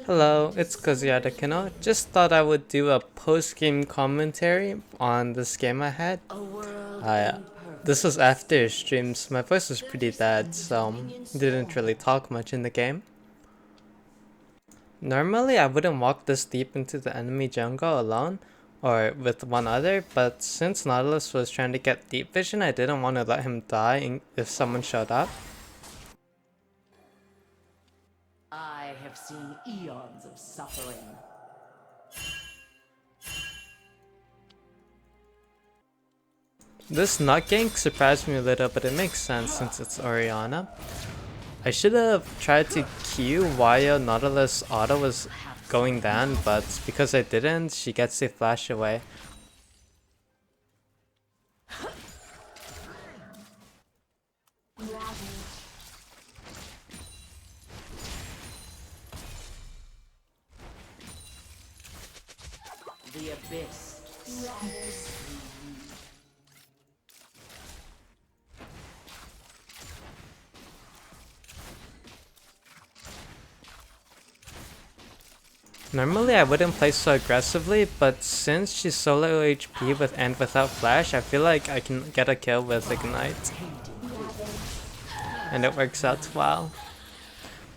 Hello, it's Kazuya. Just thought I would do a post-game commentary on this game I had. I, this was after streams. My voice was pretty bad, so didn't really talk much in the game. Normally, I wouldn't walk this deep into the enemy jungle alone, or with one other, but since Nautilus was trying to get deep vision, I didn't want to let him die if someone showed up. I have seen eons of suffering. This nut gank surprised me a little, but it makes sense since it's Orianna. I should have tried to Q while Nautilus auto was going down, but because I didn't, she gets to flash away. The abyss. Normally I wouldn't play so aggressively, but since she's solo HP and without flash, I feel like I can get a kill with Ignite. And it works out well.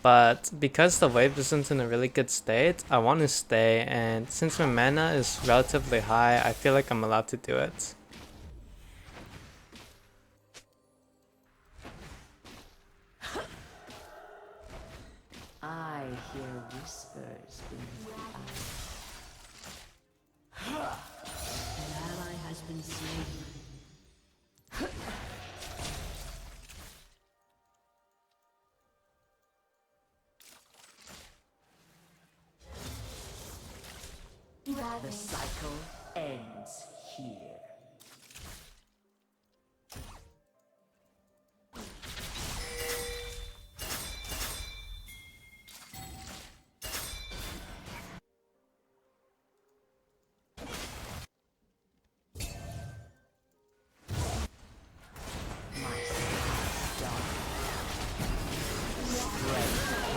But because the wave isn't in a really good state, I want to stay, and since my mana is relatively high, I feel like I'm allowed to do it. I hear whispers beneath the eye. An ally has been slain. The cycle ends here.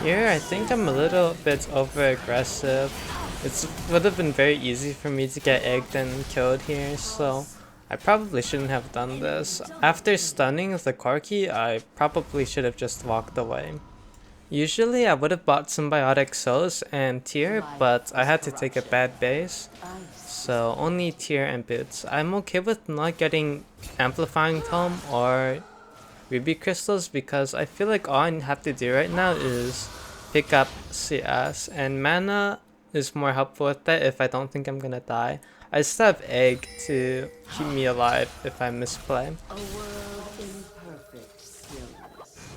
Here, I think I'm a little bit over-aggressive. It would have been very easy for me to get egged and killed here, so I probably shouldn't have done this. After stunning the Corki, I probably should have just walked away. Usually I would have bought Symbiotic Souls and Tier, but I had to take a bad base, so only Tier and Boots. I'm okay with not getting Amplifying Tome or Ruby Crystals because I feel like all I have to do right now is pick up CS, and mana is more helpful with that if I don't think I'm gonna die. I still have Egg to keep me alive if I misplay. A world in perfect stillness.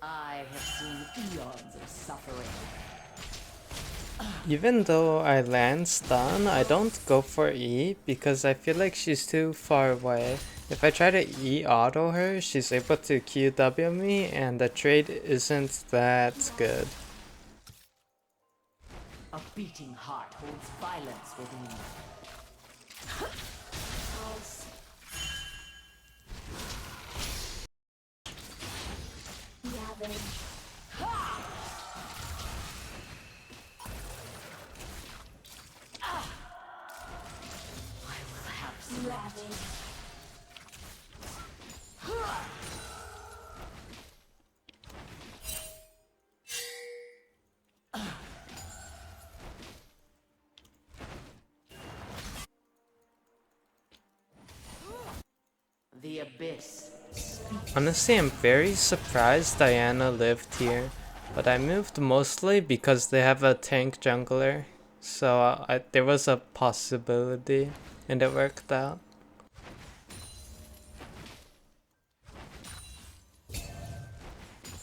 I have seen eons of suffering. Even though I land stun, I don't go for E because I feel like she's too far away. If I try to E auto her, she's able to QW me, and the trade isn't that good. A beating heart holds violence within. I will have slept. The abyss. Honestly, I'm very surprised Diana lived here, but I moved mostly because they have a tank jungler, so there was a possibility, and it worked out.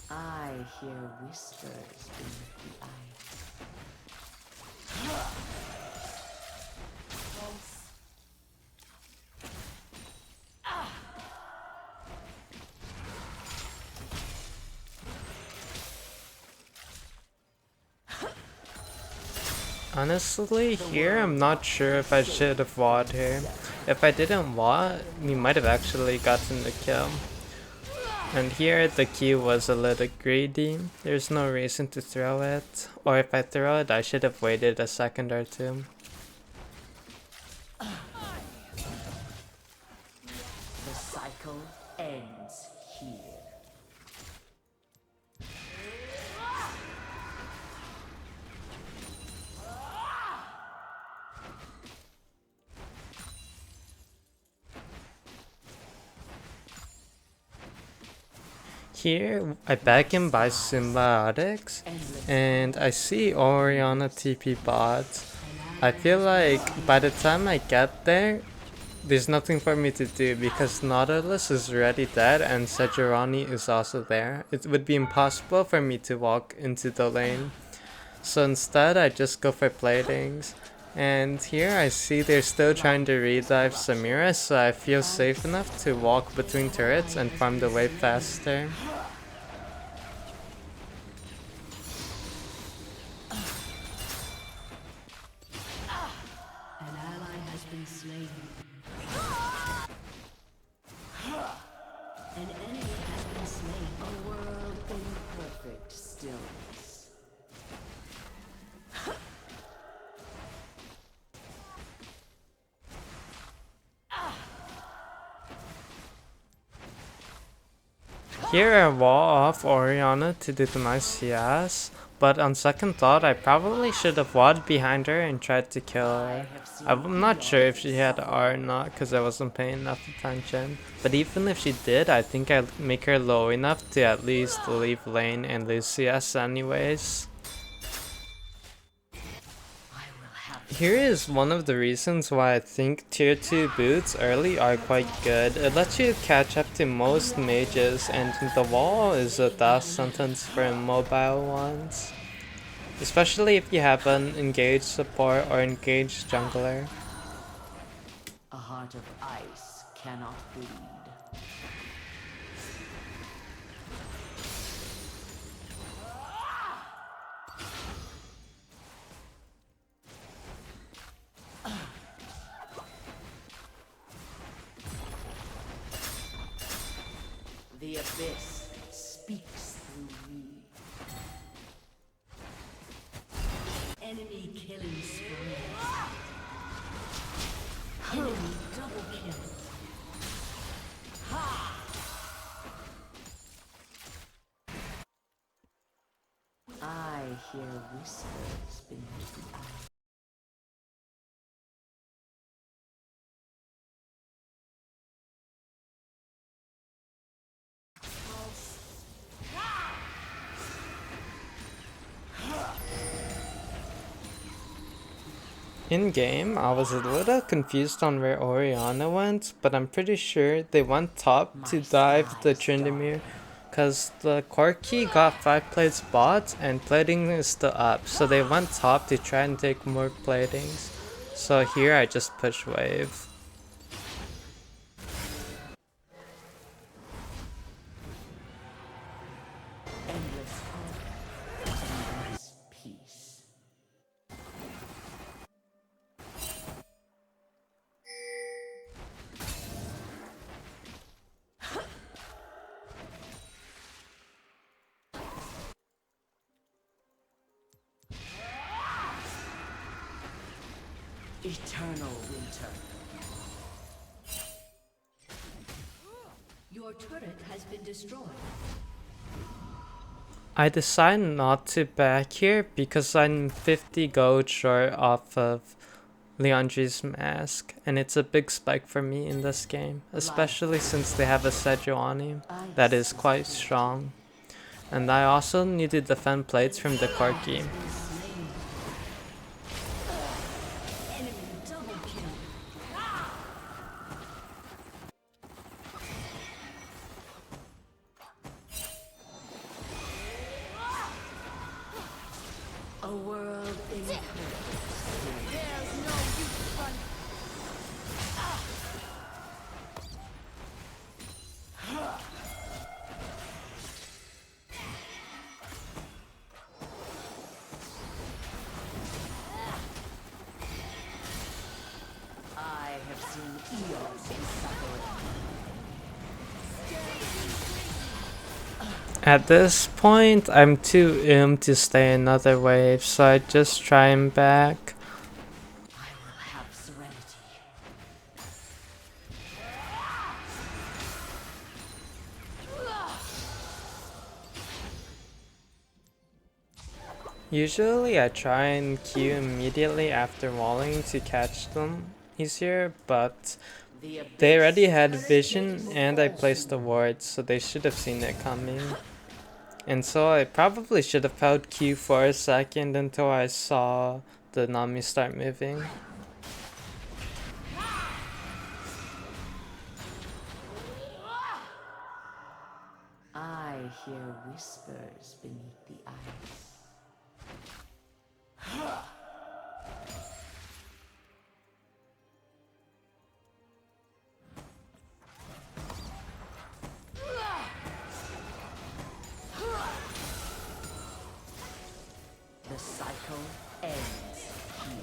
I hear whispers beneath the ice. Honestly, here I'm not sure if I should have walled here. If I didn't wall, we might have actually gotten the kill. And here the Q was a little greedy. There's no reason to throw it. Or if I throw it, I should have waited a second or two. The cycle ends here. Here, I back him by symbiotics, and I see Orianna TP bot. I feel like by the time I get there, there's nothing for me to do because Nautilus is already dead and Sejuani is also there. It would be impossible for me to walk into the lane. So instead I just go for platings. And here I see they're still trying to redive Samira, so I feel safe enough to walk between turrets and farm the wave faster. An ally has been slain. An enemy has been slain. A world in perfect stillness. Here I wall off Orianna to do the nice CS, but on second thought I probably should have walled behind her and tried to kill her. I'm not sure if she had R or not because I wasn't paying enough attention, but even if she did, I think I'd make her low enough to at least leave lane and lose CS anyways. Here is one of the reasons why I think tier 2 boots early are quite good. It lets you catch up to most mages, and the wall is a death sentence for mobile ones. Especially if you have an engaged support or engaged jungler. A heart of ice cannot bleed. The abyss speaks through me. Enemy killing spree. Enemy double kill. I hear whispers beneath the ice. In game, I was a little confused on where Orianna went, but I'm pretty sure they went top to dive the Tryndamere, cause the Corki got 5 plates bot and plating is still up, so they went top to try and take more platings. So here I just push wave. Endless hope, endless peace. Eternal winter. Your turret has been destroyed. I decided not to back here because I'm 50 gold short off of Leandri's mask, and it's a big spike for me in this game, especially since they have a Sejuani that is quite strong. And I also need to defend plates from the Corki. Enemy double kill. A world in perfect stillness. There's no use running. At this point, I'm too to stay another wave, so I just try him back. I will have serenity. Usually I try and Q immediately after walling to catch them easier, but they already had vision and I placed the ward, so they should have seen it coming. And so I probably should have held Q for a second until I saw the Nami start moving. I hear whispers beneath the ice. The cycle ends here.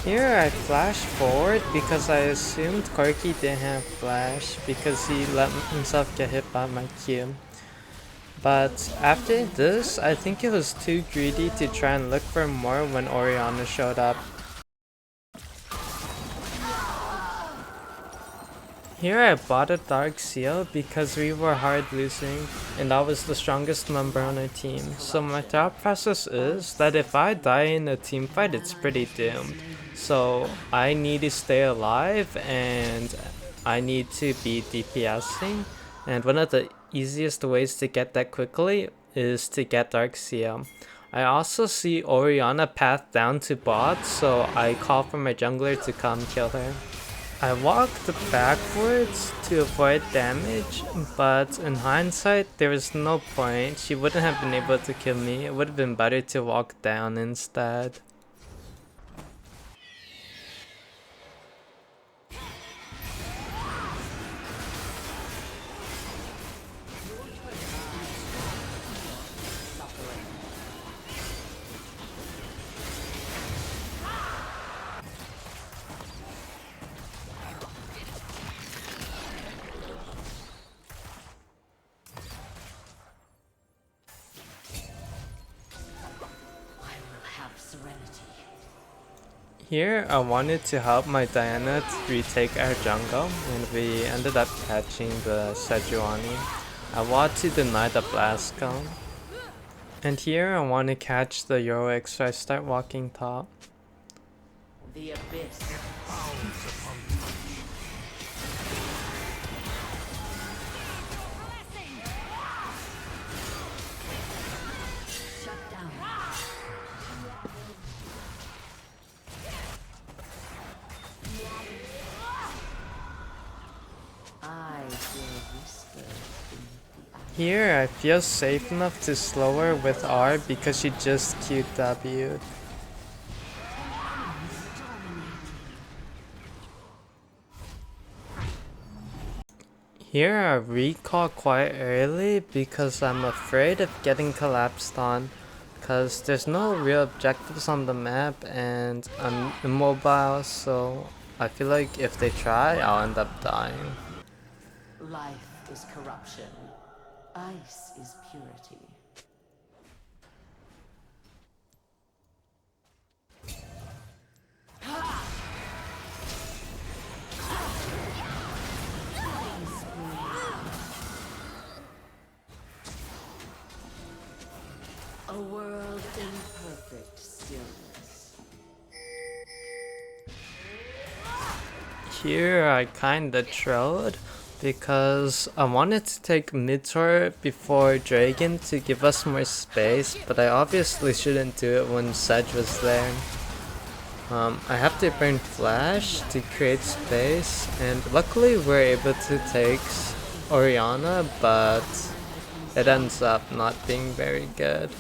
Here I flashed forward because I assumed Corki didn't have flash because he let himself get hit by my Q. But after this, I think it was too greedy to try and look for more when Orianna showed up. Here I bought a Dark Seal because we were hard losing and I was the strongest member on our team. So my thought process is that if I die in a team fight, it's pretty doomed. So I need to stay alive and I need to be DPSing. And one of the easiest ways to get that quickly is to get Dark Seal. I also see Orianna path down to bot, so I call for my jungler to come kill her. I walked backwards to avoid damage, but in hindsight, there was no point. She wouldn't have been able to kill me. It would have been better to walk down instead. Here, I wanted to help my Diana to retake our jungle, and we ended up catching the Sejuani. I want to deny the blast cone. And here, I want to catch the Yorick, so I start walking top. The abyss. Shut down. I hear whispers beneath the ice. Here, I feel safe enough to slow her with R because she just QW'd. Here I recall quite early because I'm afraid of getting collapsed on because there's no real objectives on the map and I'm immobile, so I feel like if they try, I'll end up dying. Life is corruption. Ice is purity. A world in perfect stillness. Here I kinda trolled because I wanted to take mid turret before Dragon to give us more space, but I obviously shouldn't do it when Sedge was there. I have to burn flash to create space, and luckily we're able to take Orianna, but it ends up not being very good.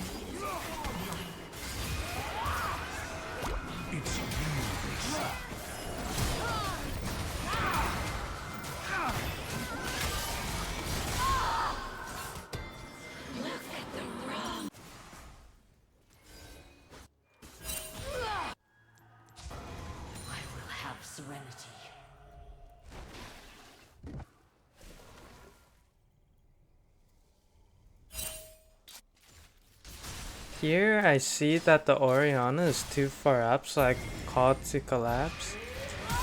Here I see that the Orianna is too far up, so I call to collapse.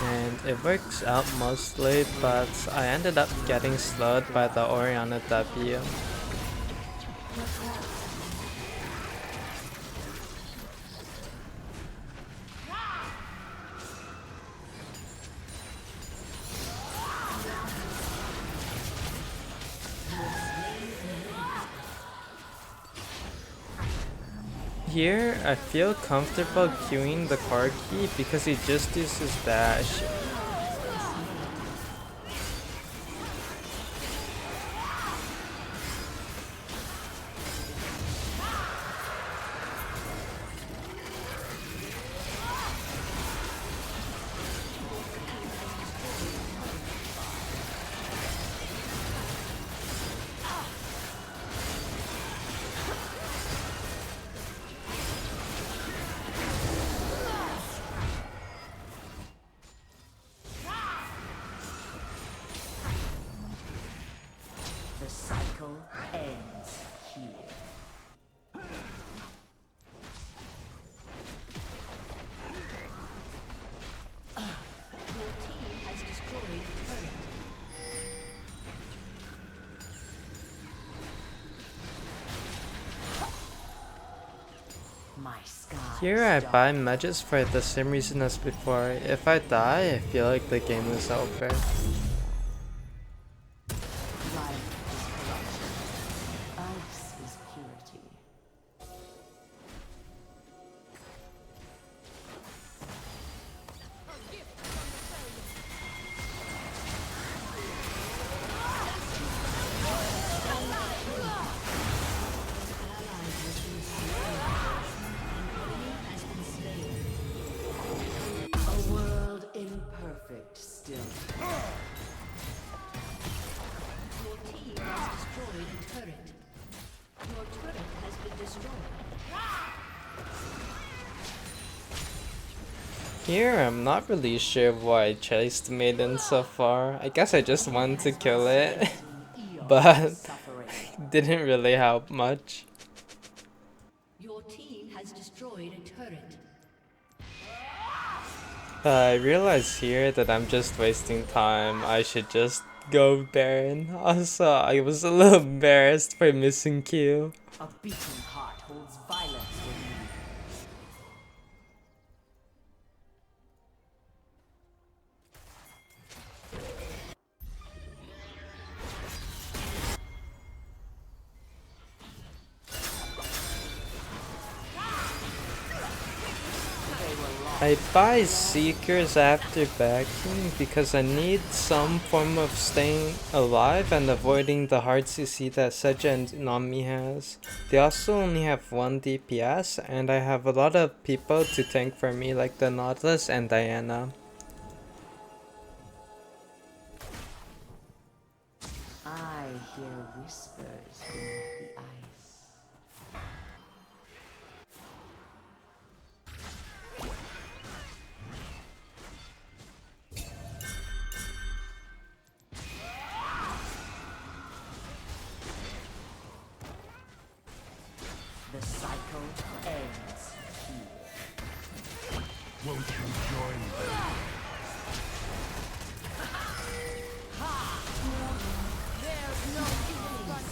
And it works out mostly, but I ended up getting slowed by the Orianna W. Here, I feel comfortable queuing the Corki because he just uses dash. The cycle ends here. Your team has destroyed a turret. My sky. Here I buy mages for the same reason as before. If I die, I feel like the game is over. Life is corruption. Ice is purity. A world imperfect still. Your team has destroyed a turret. Your turret has been destroyed. Here I'm not really sure why I chased Maiden so far. I guess I just wanted to kill it, but Suffering. didn't really help much. Your team has destroyed a turret. I realize here that I'm just wasting time. I should just go Baron. Also, I was a little embarrassed for missing Q. A beating heart holds violence within. I buy Seekers after backing because I need some form of staying alive and avoiding the hard CC that Seja and Nami has. They also only have 1 DPS and I have a lot of people to tank for me like the Nautilus and Diana. I hear whispers beneath the ice. The cycle ends here. Won't you join them? There's no defense.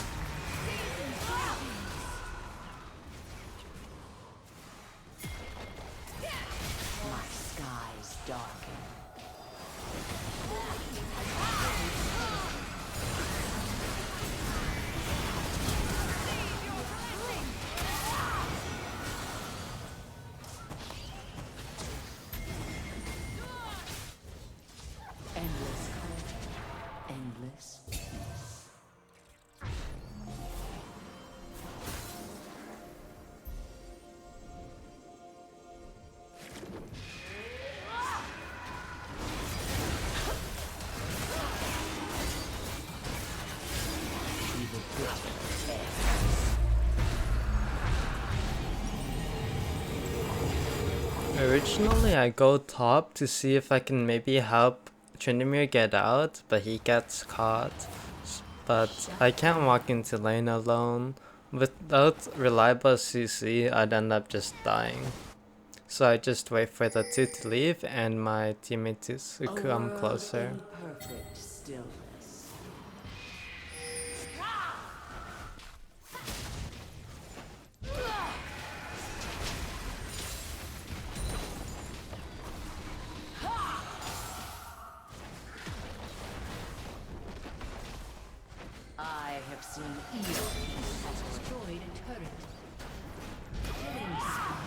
My skies darken. Endless color, endless peace. Evil bitter ends. Originally I go top to see if I can maybe help Tryndamere get out, but he gets caught. But I can't walk into lane alone. Without reliable CC, I'd end up just dying. So I just wait for the 2 to leave and my teammate to come closer. In perfect stillness. I have seen evil. Has destroyed a turret. Killing spree.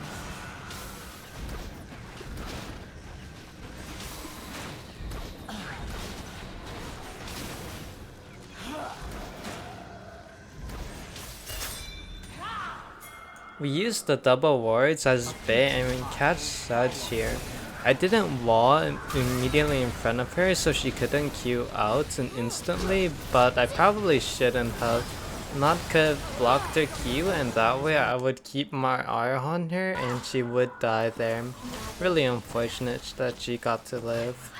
We used the double wards as bait and we catch Sedge here. I didn't wall immediately in front of her so she couldn't Q out and instantly, but I probably shouldn't have. Not could blocked her Q and that way I would keep my R on her and she would die there. Really unfortunate that she got to live.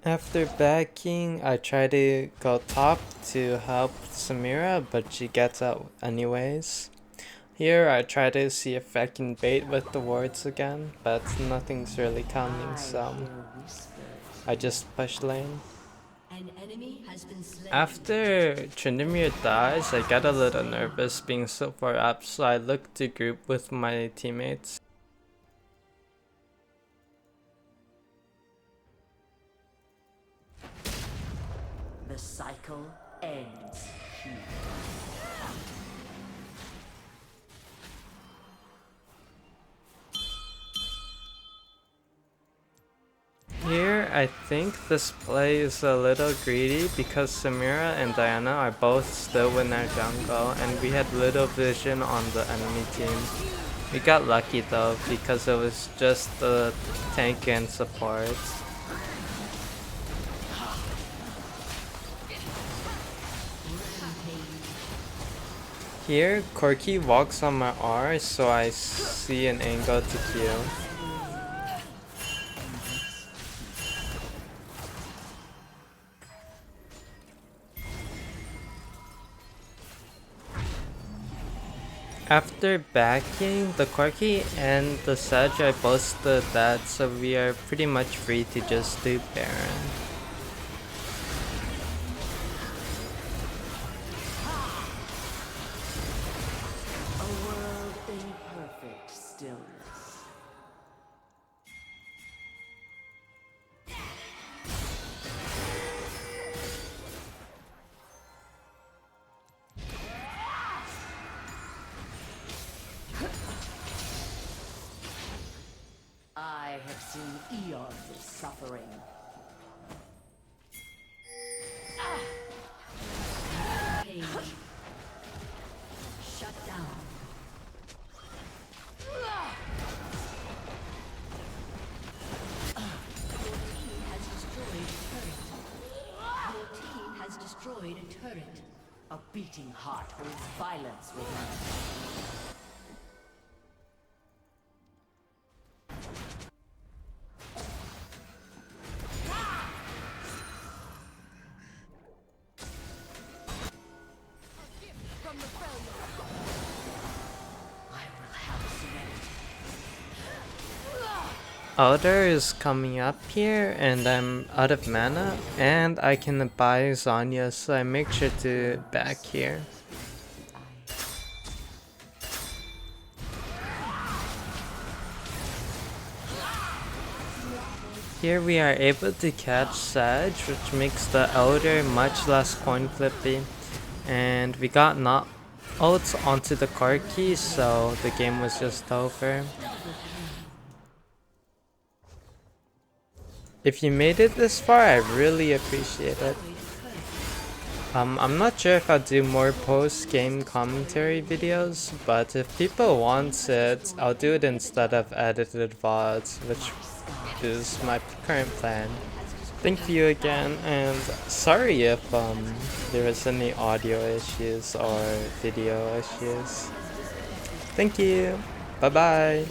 After backing, I try to go top to help Samira, but she gets out anyways. Here I try to see if I can bait with the wards again, but nothing's really coming, so I just push lane. An enemy has been slain. After Tryndamere dies, I get a little nervous being so far up, so I look to group with my teammates. The cycle ends here. Here, I think this play is a little greedy because Samira and Diana are both still in their jungle and we had little vision on the enemy team. We got lucky though because it was just the tank and support. Here, Corki walks on my R so I see an angle to kill. After backing, the Corki and the Sedge are both still dead, so we are pretty much free to just do Baron. A world in perfect stillness. I have seen eons of suffering. Page. Shut down. Your team has destroyed a turret. Your team has destroyed a turret. A beating heart holds violence within. I will have serenity. Elder is coming up here and I'm out of mana and I can buy Zanya, so I make sure to back here. Here we are able to catch Sedge, which makes the Elder much less coin flippy, and we got not ults onto the Corki, so the game was just over. If you made it this far, I really appreciate it. I'm not sure if I'll do more post-game commentary videos, but if people want it, I'll do it instead of edited VODs, which is my current plan. Thank you again, and sorry if there was any audio issues or video issues. Thank you. Bye bye.